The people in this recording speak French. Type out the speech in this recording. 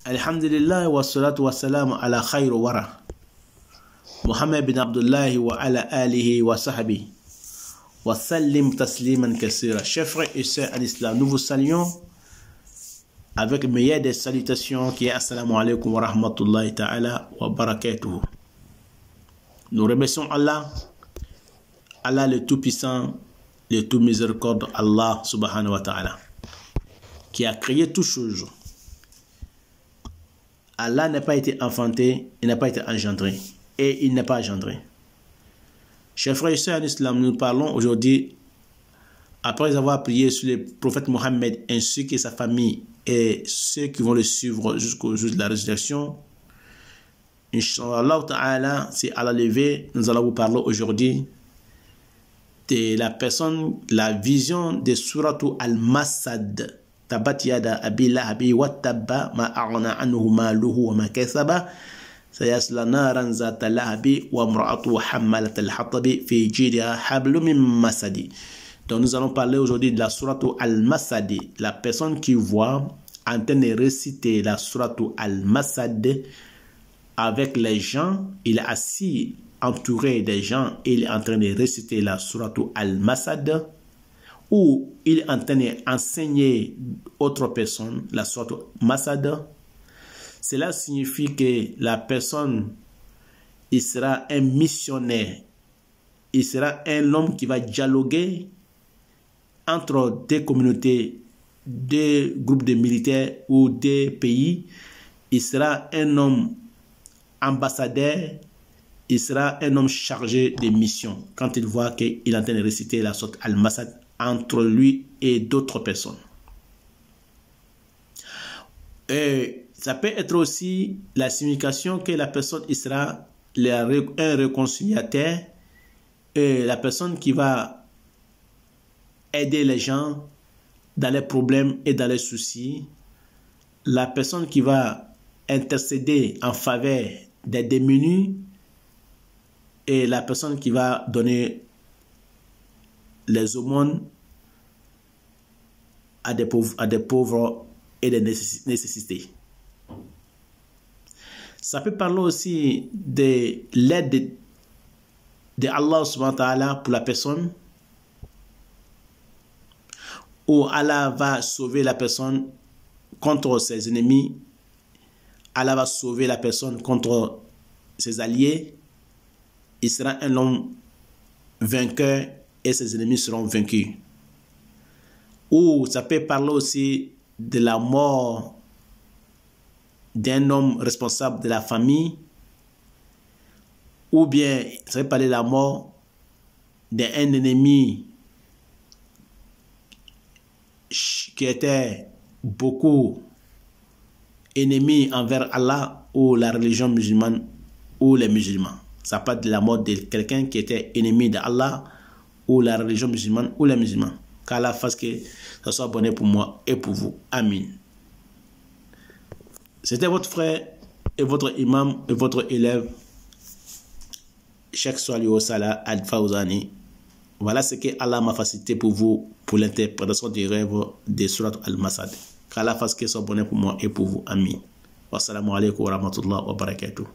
Alhamdulillah wa salatu wa salam ala khayr wara. Muhammad bin Abdullah wa ala alihi wa sahbihi. Wa sallim tasliman kassira. Chers frères et sœurs en islam, nous vous saluons avec meilleure des salutations qui est assalamu alaikum wa rahmatullahi ta'ala wa barakatuhu. Nous remercions Allah, Allah le Tout-Puissant, le Tout-Miséricorde, Allah subhanahu wa ta'ala, qui a créé toutes choses. Allah n'a pas été enfanté, il n'a pas été engendré, et il n'est pas engendré. Chers frères et sœurs en islam, nous parlons aujourd'hui, après avoir prié sur le prophète Mohammed ainsi que sa famille et ceux qui vont le suivre jusqu'au jour de la résurrection. Inch'Allah ta'ala, si Allah levé, nous allons vous parler aujourd'hui de la personne, la vision de Suratu Al-Masad. Tabat yada abi lahabi wa tabba ma a'na anhu maluhu wa ma kasaba sayasla naran zata lahabi wa imra'atuhu hammalat al-hatabi fi jidha hablum min masadi. Donc nous allons parler aujourd'hui de la Suratu Al-Masadi, la personne qui voit en train de réciter la Suratu Al-Masad avec les gens, il est assis entouré des gens, il est en train de réciter la Suratu Al-Masad, ou il est en train d'enseigner autre personne la Suratu Masad. Cela signifie que la personne, il sera un missionnaire, il sera un homme qui va dialoguer entre des communautés, des groupes de militaires ou des pays. Il sera un homme ambassadeur, il sera un homme chargé de mission quand il voit qu'il est en train de réciter la Sourate Al-Masad entre lui et d'autres personnes. Et ça peut être aussi la signification que la personne il sera un réconciliateur, et la personne qui va aider les gens dans les problèmes et dans les soucis, la personne qui va intercéder en faveur des démunis, et la personne qui va donner les aumônes à des pauvres et des nécessités. Ça peut parler aussi de l'aide de Allah subhanahu wa ta'ala pour la personne, où Allah va sauver la personne contre ses ennemis, Allah va sauver la personne contre ses alliés, il sera un homme vainqueur et ses ennemis seront vaincus. Ou ça peut parler aussi de la mort d'un homme responsable de la famille, ou bien ça peut parler de la mort d'un ennemi qui était beaucoup ennemi envers Allah ou la religion musulmane ou les musulmans. Ça parle de la mort de quelqu'un qui était ennemi d'Allah ou la religion musulmane ou les musulmans. Qu'Allah fasse que ça soit bonheur pour moi et pour vous. Amin. C'était votre frère et votre imam et votre élève Cheikh Swalio Salah Al-Fawzani. Voilà ce que Allah m'a facilité pour vous pour l'interprétation des rêves de Surat Al-Masad. Qu'Allah fasse que ça soit bonheur pour moi et pour vous. Amin. Wassalamu alaikum wa rahmatullahi wa barakatuh.